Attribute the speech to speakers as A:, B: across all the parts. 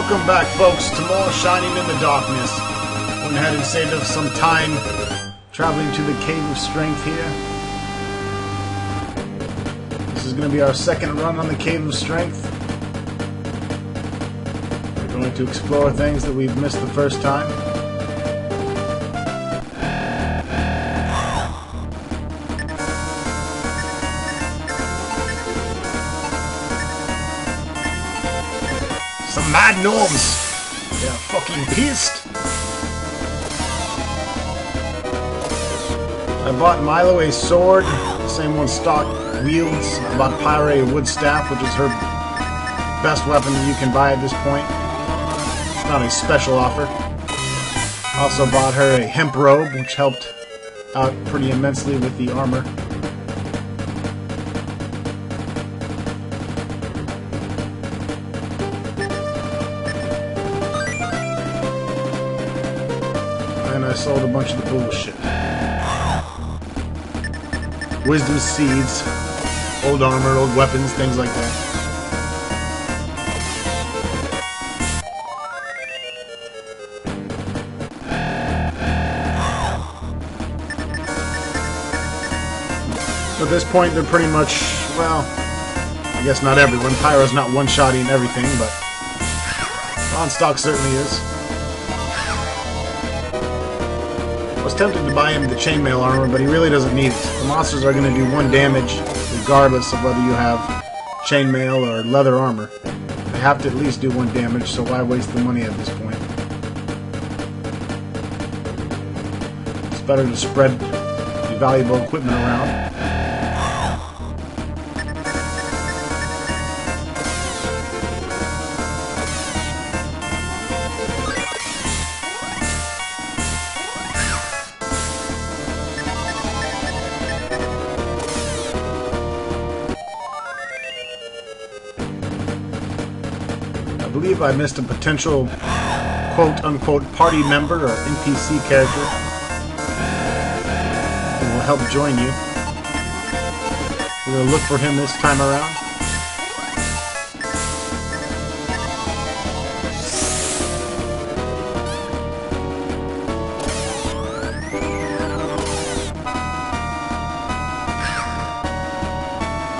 A: Welcome back, folks, to more Shining in the Darkness. Went ahead and saved us some time traveling to the Cave of Strength here. This is going to be our second run on the Cave of Strength. We're going to explore things that we've missed the first time. Some mad gnomes! They're fucking pissed! I bought Milo a sword, the same one Stock wields. I bought Pyre a wood staff, which is her best weapon that you can buy at this point. It's not a special offer. I also bought her a hemp robe, which helped out pretty immensely with the armor. And I sold a bunch of the bullshit. Wisdom seeds, old armor, old weapons, things like that. So at this point, they're pretty much, well, I guess not everyone. Pyro's not one-shotting everything, but Stock certainly is. I was tempted to buy him the chainmail armor, but he really doesn't need it. The monsters are going to do 1 damage, regardless of whether you have chainmail or leather armor. They have to at least do 1 damage, so why waste the money at this point? It's better to spread the valuable equipment around. I believe I missed a potential quote-unquote party member or NPC character who will help join you. We're going to look for him this time around.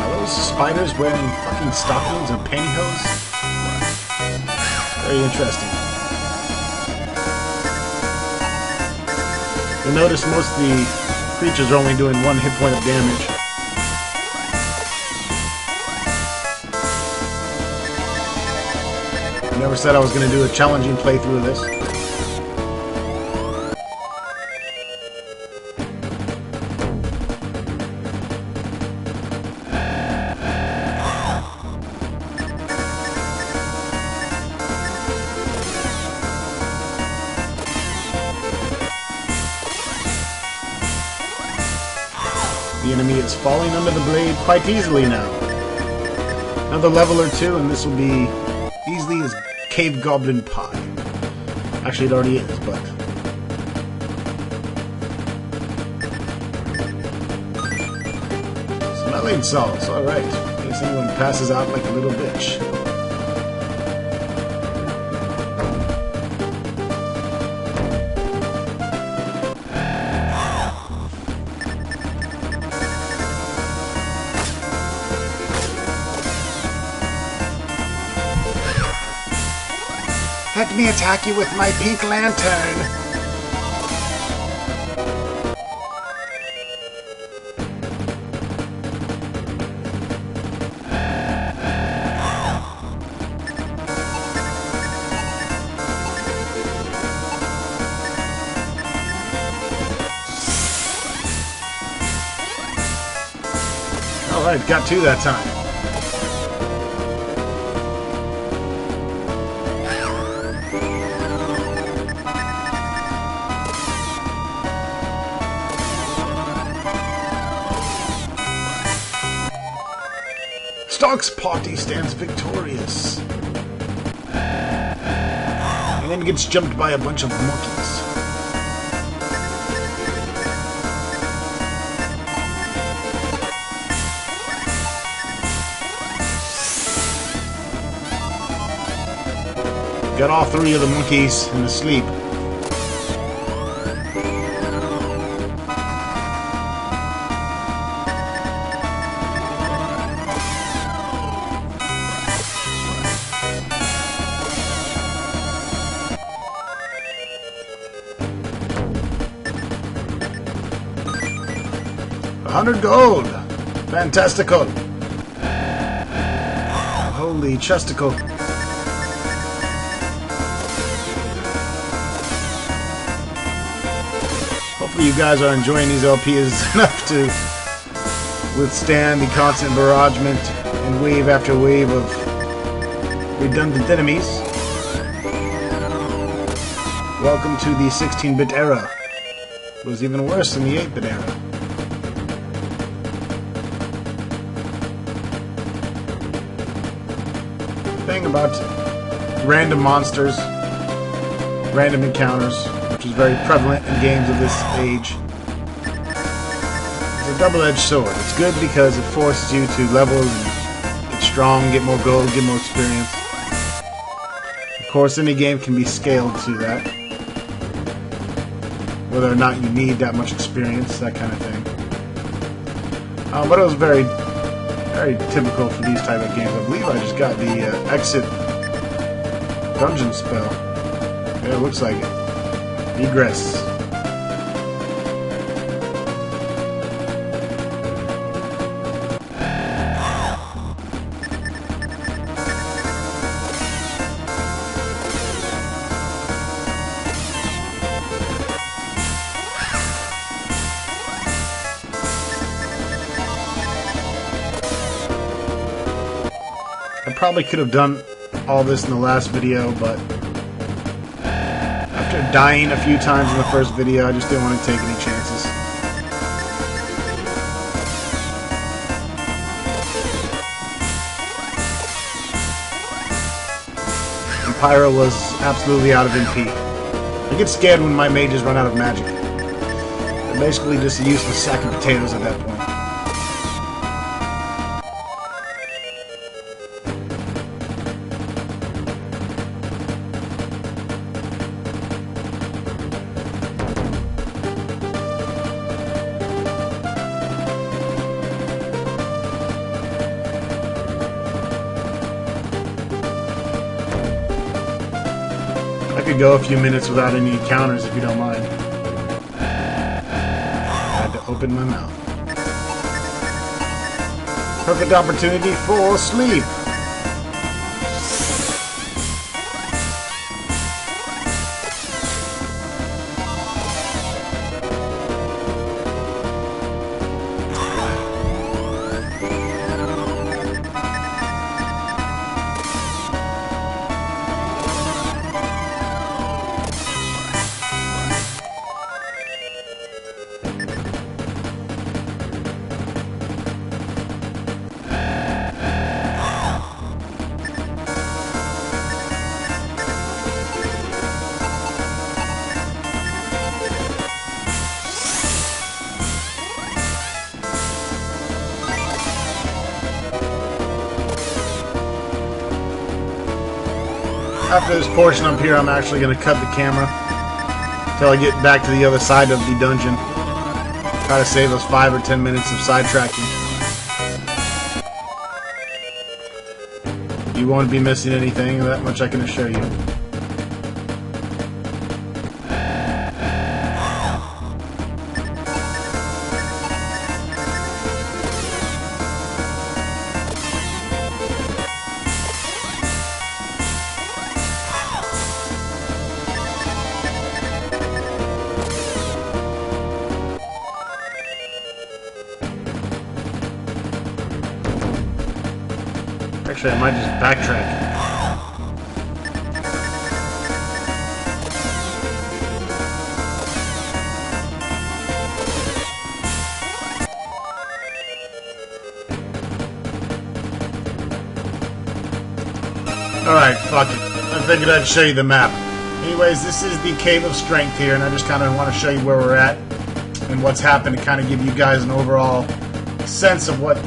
A: Are those spiders wearing fucking stockings or pantyhose? Very interesting. You'll notice most of the creatures are only doing 1 hit point of damage. I never said I was going to do a challenging playthrough of this. The enemy is falling under the blade quite easily now. Another level or 2 and this will be easily as cave goblin pie. Actually, it already is, but... Smelling salts, alright. In case anyone passes out like a little bitch. Let me attack you with my pink lantern! Alright, got 2 that time. Stock's party stands victorious. And then gets jumped by a bunch of monkeys. Got all three of the monkeys in the sleep. $100 gold! Fantastical! Holy chesticle. Hopefully you guys are enjoying these LPs enough to withstand the constant barragement and wave after wave of redundant enemies. Welcome to the 16-bit era. It was even worse than the 8-bit era. Thing about random monsters, random encounters, which is very prevalent in games of this age. It's a double-edged sword. It's good because it forces you to level and get strong, get more gold, get more experience. Of course, any game can be scaled to that. Whether or not you need that much experience, that kind of thing. But it was very typical for these type of games. I believe I just got the exit dungeon spell. Yeah, it looks like it. Egress. I probably could have done all this in the last video, but after dying a few times in the first video, I just didn't want to take any chances. And Pyra was absolutely out of MP. I get scared when my mages run out of magic. They're basically just a useless sack of potatoes at that point. I could go a few minutes without any encounters if you don't mind. I had to open my mouth. Perfect opportunity for sleep. After this portion up here, I'm actually going to cut the camera until I get back to the other side of the dungeon. Try to save us 5 or 10 minutes of sidetracking. You won't be missing anything, that much I can assure you. Actually, I might just backtrack. Alright, fuck it. I figured I'd show you the map. Anyways, this is the Cave of Strength here, and I just kind of want to show you where we're at and what's happened to kind of give you guys an overall sense of what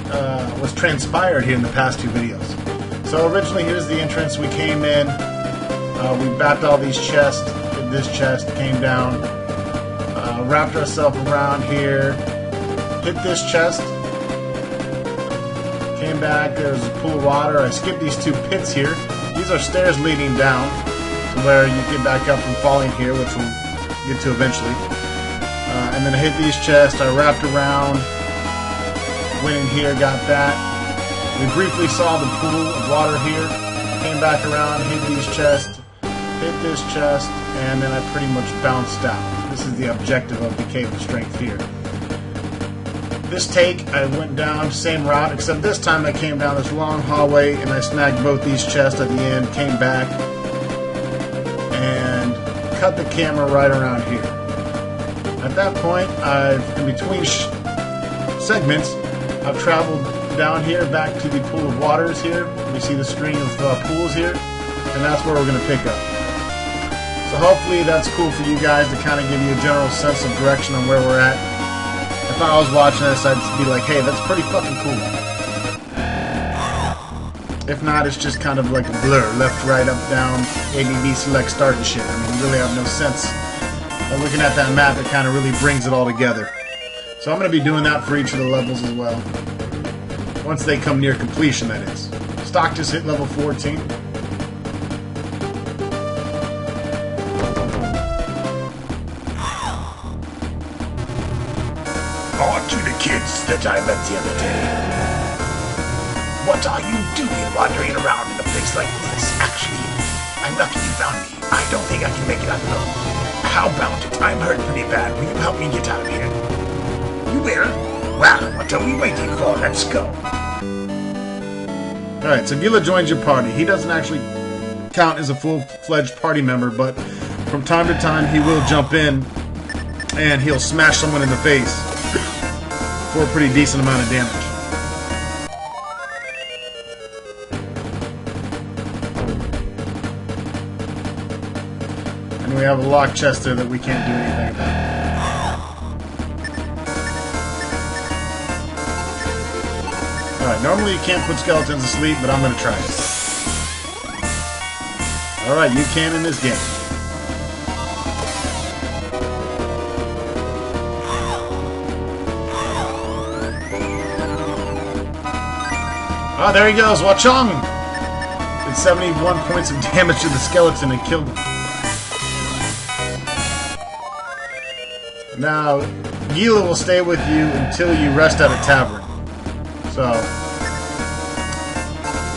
A: was transpired here in the past two videos. So originally, here's the entrance. We came in We bapped all these chests. Hit this chest, came down, wrapped ourselves around here, hit this chest, came back. There was a pool of water. I skipped these two pits here. These are stairs leading down to where you get back up from falling here, which we'll get to eventually. And then I hit these chests. I wrapped around, went in here, got that. We briefly saw the pool of water here. Came back around, hit these chests, hit this chest, and then I pretty much bounced out. This is the objective of the Cave of Strength here. This take, I went down, same route, except this time I came down this long hallway and I snagged both these chests at the end, came back, and cut the camera right around here. At that point, in between segments, I've traveled down here back to the pool of waters here. We see the string of pools here, and that's where we're going to pick up. So hopefully that's cool for you guys to kind of give you a general sense of direction on where we're at. If I was watching this, I'd be like, hey, that's pretty fucking cool. If not, it's just kind of like a blur. Left, right, up, down, ABB, select, start and shit. I mean, you really have no sense. But looking at that map, it kind of really brings it all together. So I'm going to be doing that for each of the levels as well. Once they come near completion, that is. Stock just hit level 14.
B: On to the kids that I met the other day. What are you doing wandering around in a place like this? Actually, I'm lucky you found me. I don't think I can make it out alone. How about it? I'm hurt pretty bad. Will you help me get out of here? You will? Well, what are we waiting for? Let's go.
A: Alright, so Gila joins your party. He doesn't actually count as a full-fledged party member, but from time to time he will jump in and he'll smash someone in the face for a pretty decent amount of damage. And we have a locked chest there that we can't do anything about. Alright, normally you can't put skeletons to sleep, but I'm going to try it. Alright, you can in this game. Oh, there he goes, Wachong! Did 71 points of damage to the skeleton and killed him. Now, Gila will stay with you until you rest at a tavern. So,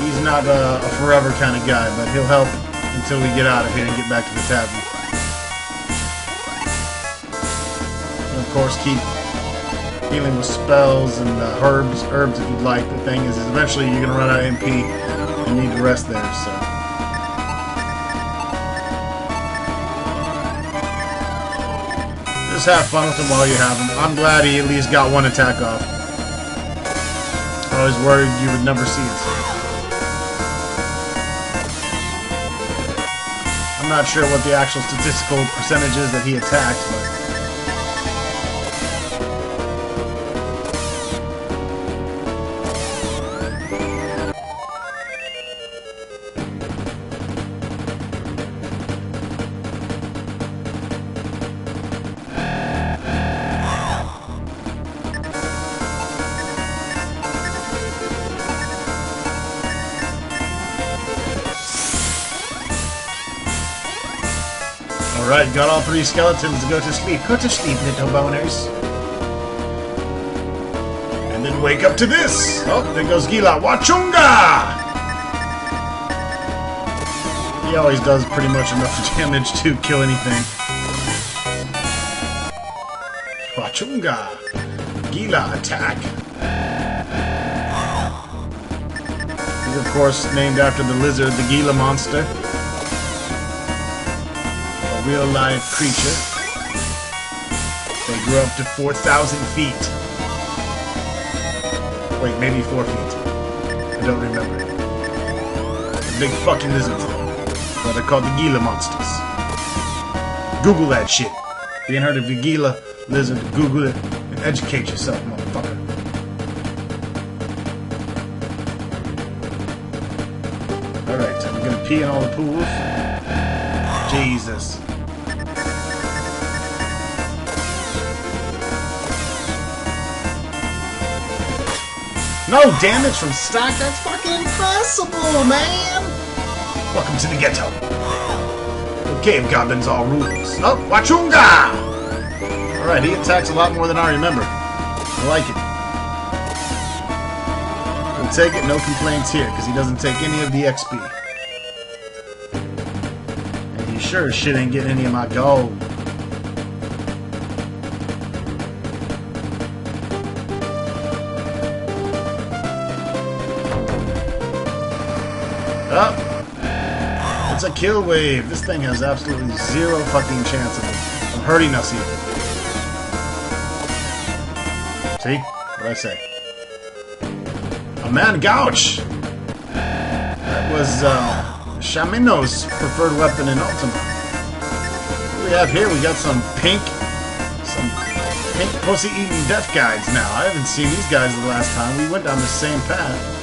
A: he's not a forever kind of guy, but he'll help until we get out of here and get back to the tavern. And of course, keep healing with spells and herbs if you'd like. The thing is eventually you're going to run out of MP and need to rest there, so. Just have fun with him while you have him. I'm glad he at least got one attack off. I was worried you would never see it. I'm not sure what the actual statistical percentage is that he attacks, but... Alright, got all three skeletons to go to sleep. Go to sleep, little boners. And then wake up to this! Oh, there goes Gila. Wachunga! He always does pretty much enough damage to kill anything. Wachunga! Gila attack! He's of course named after the lizard, the Gila monster. Real live creature. They grew up to 4,000 feet. Wait, maybe 4 feet. I don't remember. The big fucking lizards, though. But they're called the Gila monsters. Google that shit. If you ain't heard of the Gila lizard, Google it and educate yourself, motherfucker. Alright, I'm gonna pee in all the pools. Jesus. No damage from stock? That's fucking impossible, man!
B: Welcome to the ghetto.
A: The cave goblins all rules. Oh, Wachunga! Alright, he attacks a lot more than I remember. I like it. We'll take it, no complaints here, because he doesn't take any of the XP. And he sure as shit ain't getting any of my gold. Oh! It's a kill wave. This thing has absolutely zero fucking chance of hurting us here. See? What'd I say? A man gouch! That was, Shamino's preferred weapon in Ultima. What do we have here? We got some pink pussy-eating death guides now. I haven't seen these guys the last time. We went down the same path.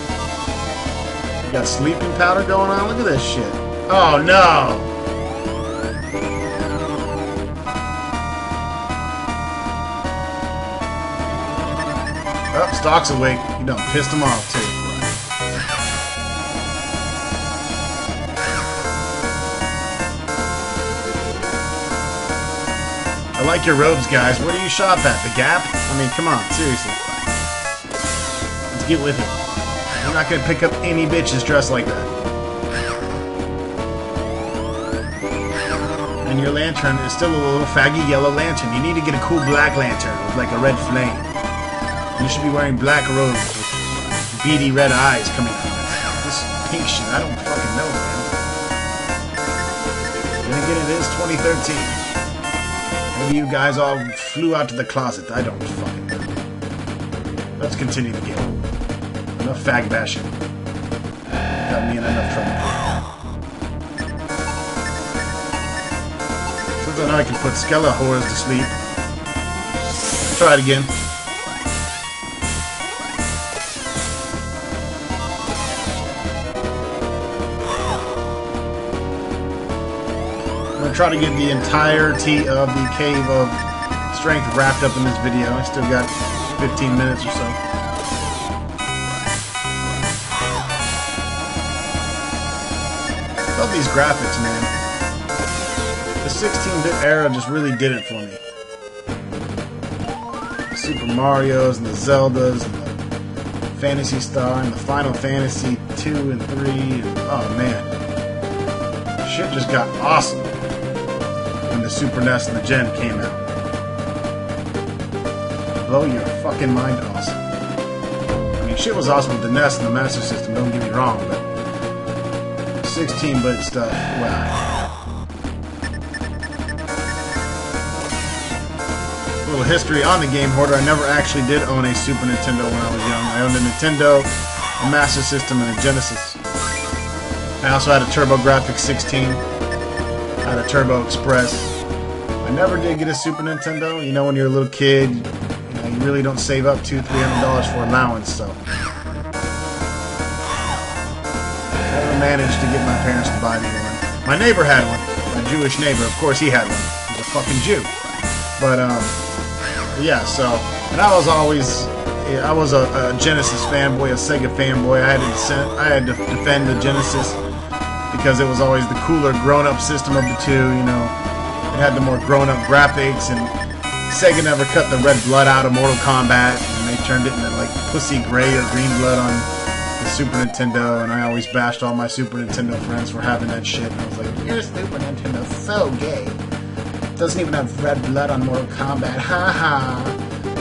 A: We got sleeping powder going on. Look at this shit. Oh, no! Oh, Stock's awake. You done pissed him off, too. I like your robes, guys. Where do you shop at? The Gap? I mean, come on. Seriously. Let's get with it. I'm not gonna pick up any bitches dressed like that. And your lantern is still a little faggy yellow lantern. You need to get a cool black lantern with like a red flame. You should be wearing black robes with beady red eyes coming from it. This pink shit, I don't fucking know, man. Then again, it is 2013. Maybe you guys all flew out to the closet. I don't fucking know. Let's continue the game. Enough fag bashing. Got me in enough trouble. Since I know I can put Skella whores to sleep. Try it again. I'm gonna try to get the entirety of the Cave of Strength wrapped up in this video. I still got 15 minutes or so. Love these graphics, man. The 16-bit era just really did it for me. The Super Marios and the Zeldas and the Phantasy Star and the Final Fantasy 2 and 3. And, oh, man. Shit just got awesome when the Super NES and the Gen came out. Blow your fucking mind awesome. I mean, shit was awesome with the NES and the Master System, don't get me wrong, but 16-bit stuff, wow. A little history on the Game Hoarder. I never actually did own a Super Nintendo when I was young. I owned a Nintendo, a Master System, and a Genesis. I also had a TurboGrafx 16. I had a Turbo Express. I never did get a Super Nintendo. You know, when you're a little kid, you really don't save up $200-300 for allowance, so managed to get my parents to buy me one. My neighbor had one. My Jewish neighbor. Of course he had one. He's a fucking Jew. But, yeah, so... And I was always... I was a Genesis fanboy, a Sega fanboy. I had to defend the Genesis because it was always the cooler grown-up system of the two, you know. It had the more grown-up graphics, and Sega never cut the red blood out of Mortal Kombat, and they turned it into, like, pussy gray or green blood on the Super Nintendo, and I always bashed all my Super Nintendo friends for having that shit, and I was like, your Super Nintendo's so gay. It doesn't even have red blood on Mortal Kombat. Ha ha.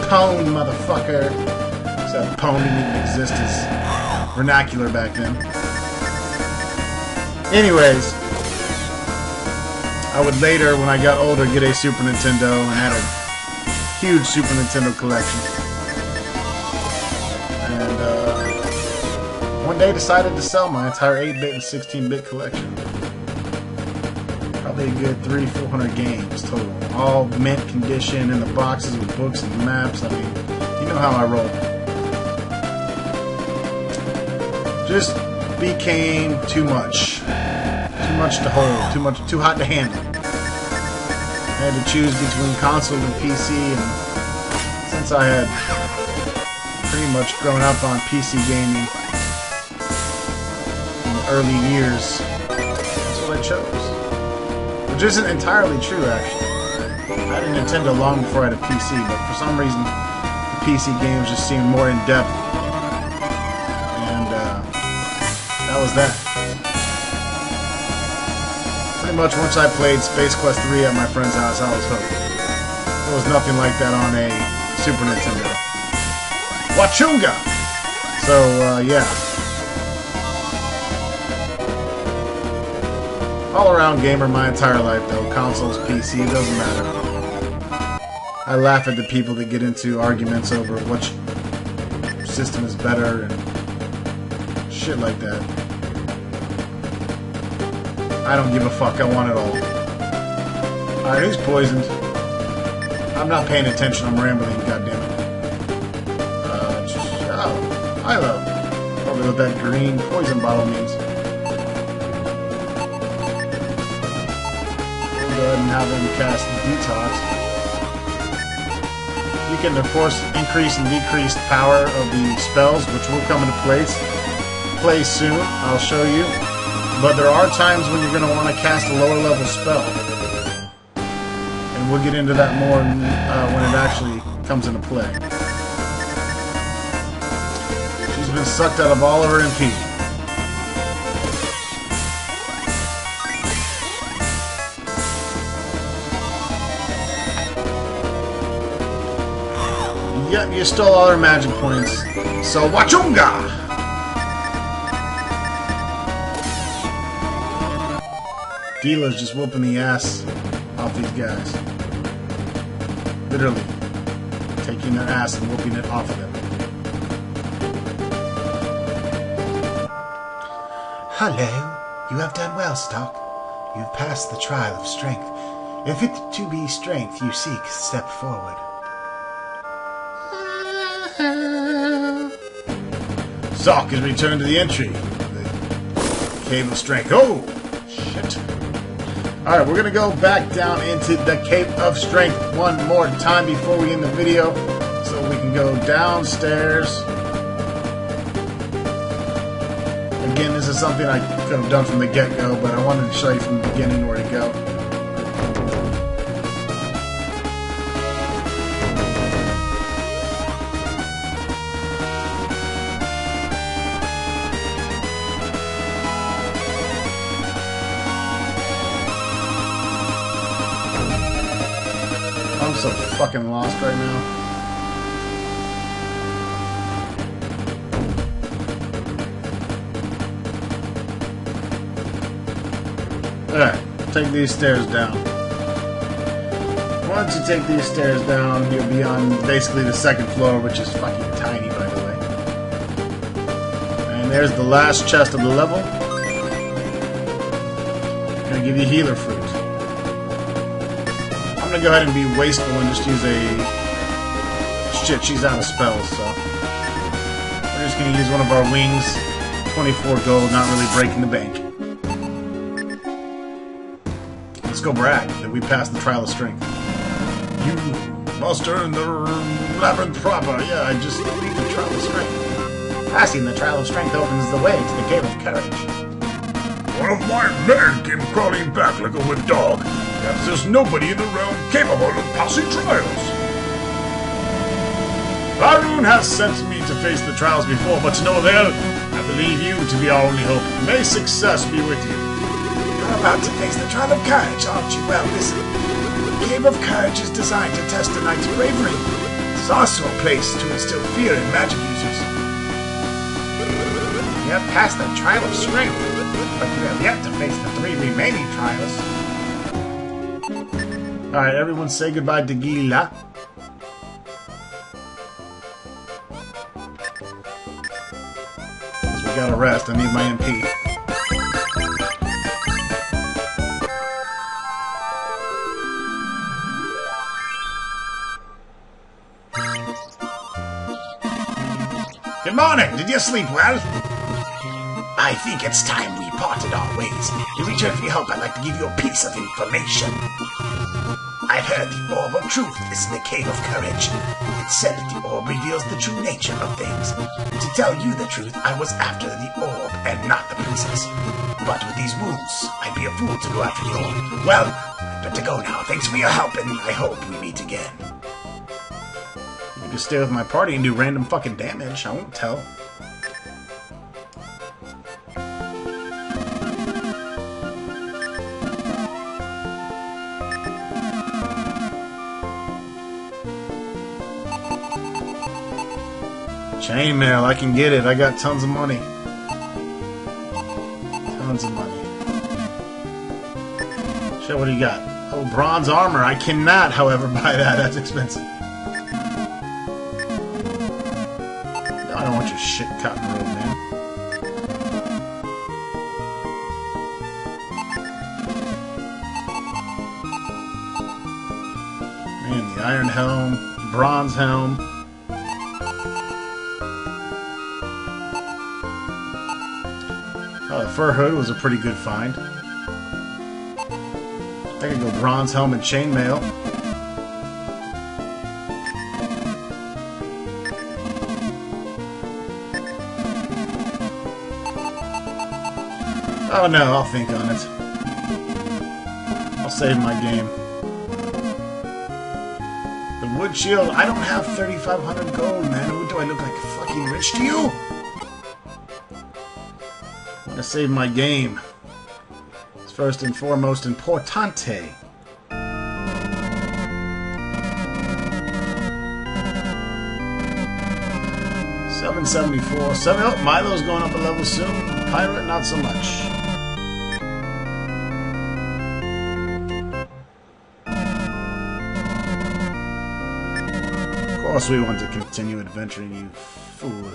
A: Pwn, motherfucker. Except pwn didn't even exist as vernacular back then. Anyways, I would later, when I got older, get a Super Nintendo and had a huge Super Nintendo collection. One day decided to sell my entire 8-bit and 16-bit collection. Probably a good 300-400 games total. All mint condition in the boxes with books and maps. I mean, you know how I roll. Just became too much. Too much to hold, too hot to handle. I had to choose between console and PC, and since I had pretty much grown up on PC gaming in the early years, that's what I chose. Which isn't entirely true, actually. I had a Nintendo long before I had a PC, but for some reason, the PC games just seemed more in-depth. And, that was that. Pretty much once I played Space Quest 3 at my friend's house, I was hooked. There was nothing like that on a Super Nintendo. Wachunga! So, yeah. All-around gamer my entire life, though. Consoles, PC, it doesn't matter. I laugh at the people that get into arguments over which system is better and shit like that. I don't give a fuck. I want it all. Alright, who's poisoned? I'm not paying attention. I'm rambling, goddammit. Oh, Hilo. Probably what that green poison bottle means. We'll go ahead and have him cast Detox. You can, of course, increase and decrease the power of the spells, which will come into play soon. I'll show you. But there are times when you're going to want to cast a lower level spell. And we'll get into that more when it actually comes into play. She's been sucked out of all of her MP. Yep, you stole all her magic points. So, Wachunga! Gila's just whooping the ass off these guys. Literally. Taking their ass and whooping it off of them.
B: Hello. You have done well, Stock. You've passed the trial of strength. If it to be strength you seek, step forward.
A: Zoc has returned to the entry. The Cave of Strength. Oh! Shit. Alright, we're gonna go back down into the Cave of Strength one more time before we end the video. So we can go downstairs. Again, this is something I could have done from the get-go, but I wanted to show you from the beginning where to go. I'm so fucking lost right now. Alright, take these stairs down. Once you take these stairs down, you'll be on basically the second floor, which is fucking tiny, by the way. And there's the last chest of the level. I'm gonna give you healer fruit. I'm gonna go ahead and be wasteful and just use a... Shit, she's out of spells, so... We're just gonna use one of our wings. 24 gold, not really breaking the bank. Let's go brag that we passed the trial of strength. You must earn the labyrinth proper. Yeah, I just beat the trial of strength. Passing the trial of strength opens the way to the Cave of Courage.
B: One of my men came crawling back like a whipped dog. Perhaps there's nobody in the realm capable of passing trials.
A: Varun has sent me to face the trials before, but to no avail. I believe you to be our only hope. May success be with you.
B: You're about to face the trial of courage, aren't you? Well, listen. The Cave of Courage is designed to test a knight's bravery. It's also a place to instill fear in magic users.
A: You have passed the trial of strength, but you have yet to face the 3 remaining trials. Alright, everyone say goodbye to Gila. Because we gotta rest. I need my MP.
B: Good morning. Did you sleep well? I think it's time we parted our ways. In return for your help, I'd like to give you a piece of information. I've heard the Orb of Truth is in the Cave of Courage. It's said that the orb reveals the true nature of things. To tell you the truth, I was after the orb and not the princess. But with these wounds, I'd be a fool to go after the orb. Well, I'd better go now. Thanks for your help, and I hope we meet again.
A: You can stay with my party and do random fucking damage. I won't tell. Chainmail, I can get it. I got tons of money. Tons of money. Shit, what do you got? Oh, bronze armor. I cannot, however, buy that. That's expensive. No, I don't want your shit cotton robe, man. Man, the iron helm, bronze helm. Oh, the fur hood was a pretty good find. I could go bronze helm and chainmail. Oh no, I'll think on it. I'll save my game. The wood shield, I don't have 3,500 gold, man. What do I look like? Fucking rich to you? I'm gonna save my game. It's first and foremost importante. $774. Oh, Milo's going up a level soon. Pirate, not so much. Of course we want to continue adventuring, you fool.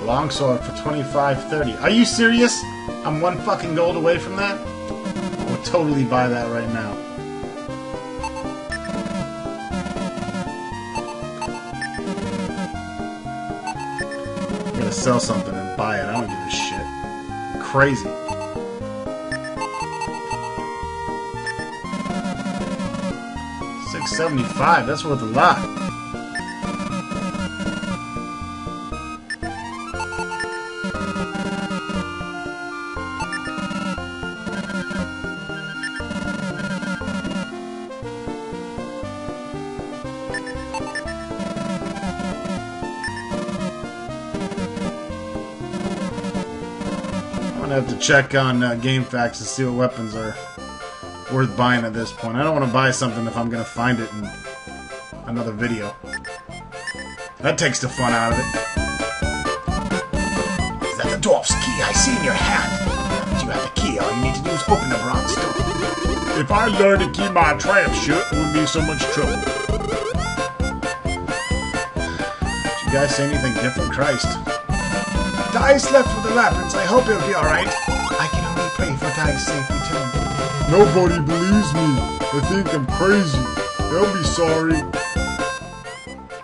A: Longsword for 25.30. Are you serious? I'm one fucking gold away from that? I would totally buy that right now. I'm gonna sell something and buy it. I don't give a shit. Crazy. $675. That's worth a lot. I'm gonna have to check on GameFAQs to see what weapons are worth buying at this point. I don't want to buy something if I'm gonna find it in another video. That takes the fun out of it.
B: Is that the dwarf's key I see in your hand? Now that you have the key, all you need to do is open the bronze door.
C: If I learned to keep my trap shut, it wouldn't be so much trouble.
A: Did you guys say anything different? Christ.
B: Dice left with the labyrinths. I hope he'll be alright. I can only pray for Dice's safe return.
C: Nobody believes me. They think I'm crazy. They'll be sorry.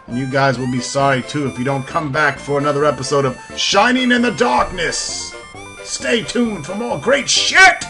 A: And you guys will be sorry too if you don't come back for another episode of Shining in the Darkness. Stay tuned for more great shit!